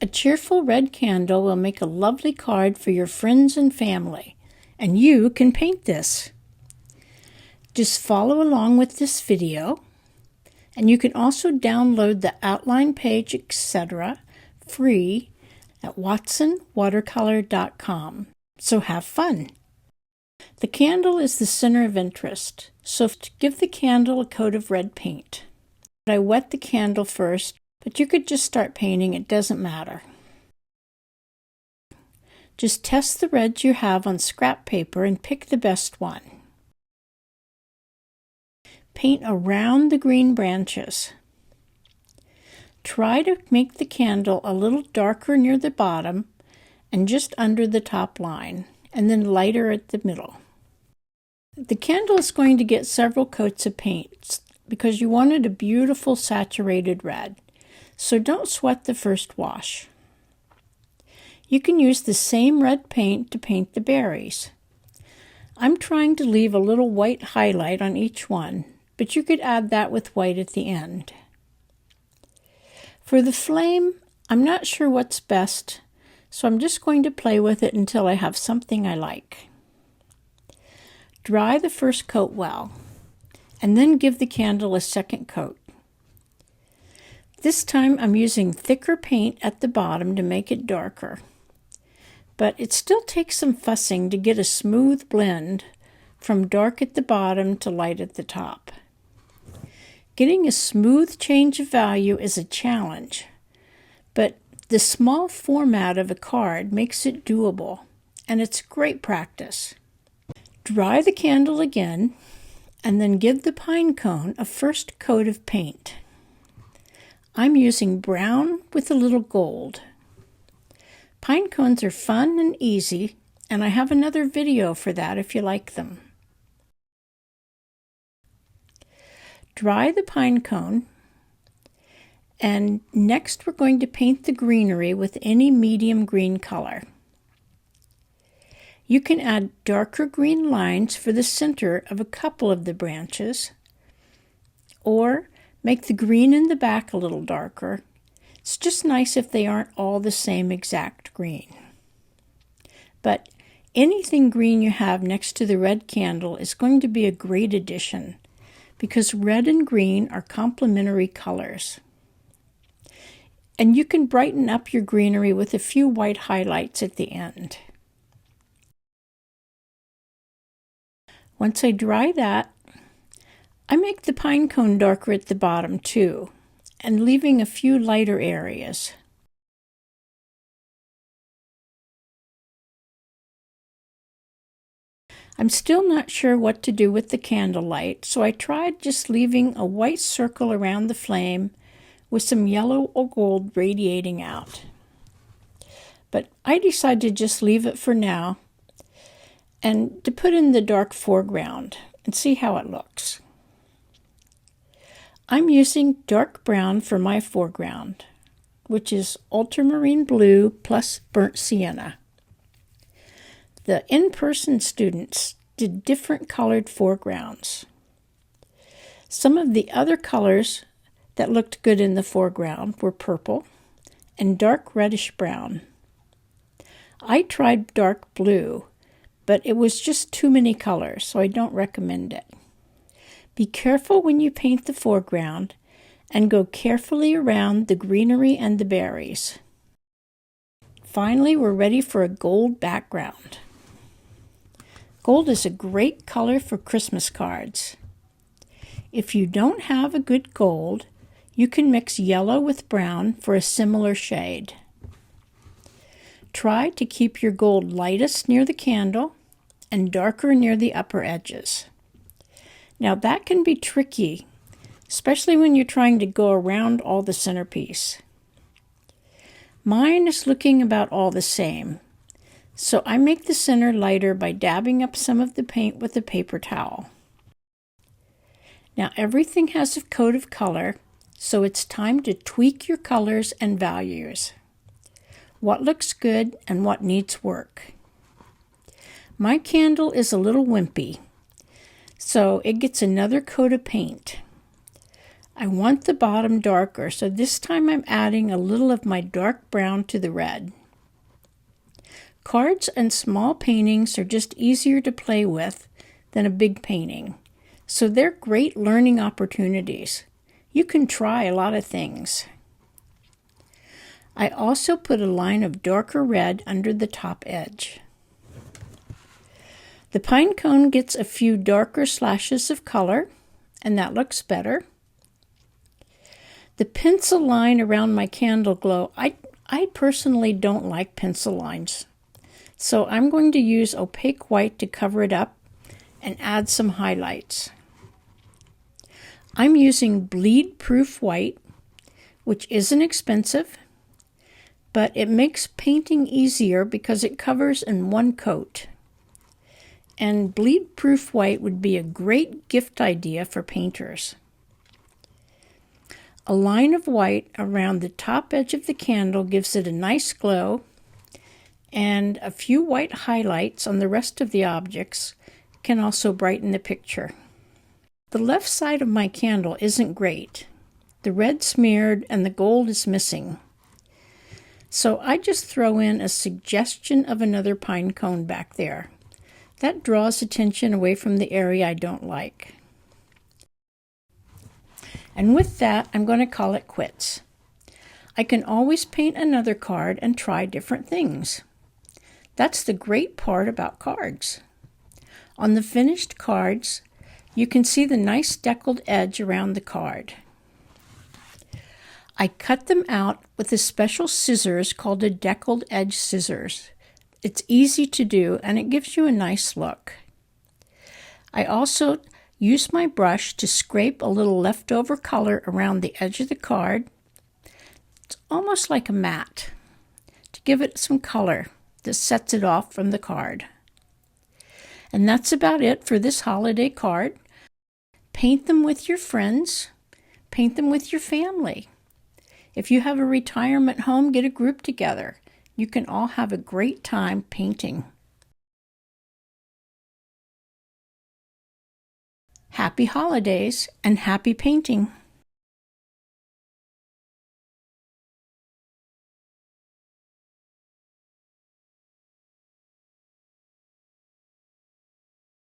A cheerful red candle will make a lovely card for your friends and family, and you can paint this. Just follow along with this video, and you can also download the outline page, etc., free at watsonwatercolor.com. So have fun! The candle is the center of interest, so give the candle a coat of red paint. I wet the candle first, but you could just start painting, it doesn't matter. Just test the reds you have on scrap paper and pick the best one. Paint around the green branches. Try to make the candle a little darker near the bottom and just under the top line, and then lighter at the middle. The candle is going to get several coats of paint because you wanted a beautiful saturated red, so don't sweat the first wash. You can use the same red paint to paint the berries. I'm trying to leave a little white highlight on each one, but you could add that with white at the end. For the flame, I'm not sure what's best, so I'm just going to play with it until I have something I like. Dry the first coat well, and then give the candle a second coat. This time I'm using thicker paint at the bottom to make it darker, but it still takes some fussing to get a smooth blend from dark at the bottom to light at the top. Getting a smooth change of value is a challenge, but the small format of a card makes it doable, and it's great practice. Dry the candle again, and then give the pine cone a first coat of paint. I'm using brown with a little gold. Pine cones are fun and easy, and I have another video for that if you like them. Dry the pine cone, and next we're going to paint the greenery with any medium green color. You can add darker green lines for the center of a couple of the branches, or make the green in the back a little darker. It's just nice if they aren't all the same exact green. But anything green you have next to the red candle is going to be a great addition, because red and green are complementary colors. And you can brighten up your greenery with a few white highlights at the end. Once I dry that, I make the pine cone darker at the bottom too, and leaving a few lighter areas. I'm still not sure what to do with the candlelight, so I tried just leaving a white circle around the flame with some yellow or gold radiating out. But I decided to just leave it for now and to put in the dark foreground and see how it looks. I'm using dark brown for my foreground, which is ultramarine blue plus burnt sienna. The in-person students did different colored foregrounds. Some of the other colors that looked good in the foreground were purple and dark reddish brown. I tried dark blue, but it was just too many colors, so I don't recommend it. Be careful when you paint the foreground and go carefully around the greenery and the berries. Finally, we're ready for a gold background. Gold is a great color for Christmas cards. If you don't have a good gold, you can mix yellow with brown for a similar shade. Try to keep your gold lightest near the candle and darker near the upper edges. Now that can be tricky, especially when you're trying to go around all the centerpiece. Mine is looking about all the same, so I make the center lighter by dabbing up some of the paint with a paper towel. Now everything has a coat of color, so it's time to tweak your colors and values. What looks good and what needs work. My candle is a little wimpy, so it gets another coat of paint. I want the bottom darker, so this time I'm adding a little of my dark brown to the red. Cards and small paintings are just easier to play with than a big painting, so they're great learning opportunities. You can try a lot of things. I also put a line of darker red under the top edge. The pine cone gets a few darker slashes of color, and that looks better. The pencil line around my candle glow, I personally don't like pencil lines. So I'm going to use opaque white to cover it up and add some highlights. I'm using bleed-proof white, which isn't expensive, but it makes painting easier because it covers in one coat. And bleed-proof white would be a great gift idea for painters. A line of white around the top edge of the candle gives it a nice glow, and a few white highlights on the rest of the objects can also brighten the picture. The left side of my candle isn't great. The red smeared and the gold is missing. So I just throw in a suggestion of another pine cone back there. That draws attention away from the area I don't like. And with that, I'm going to call it quits. I can always paint another card and try different things. That's the great part about cards. On the finished cards, you can see the nice deckled edge around the card. I cut them out with a special scissors called a deckled edge scissors. It's easy to do and it gives you a nice look. I also use my brush to scrape a little leftover color around the edge of the card. It's almost like a mat to give it some color that sets it off from the card. And that's about it for this holiday card. Paint them with your friends. Paint them with your family. If you have a retirement home, get a group together. You can all have a great time painting. Happy holidays and happy painting!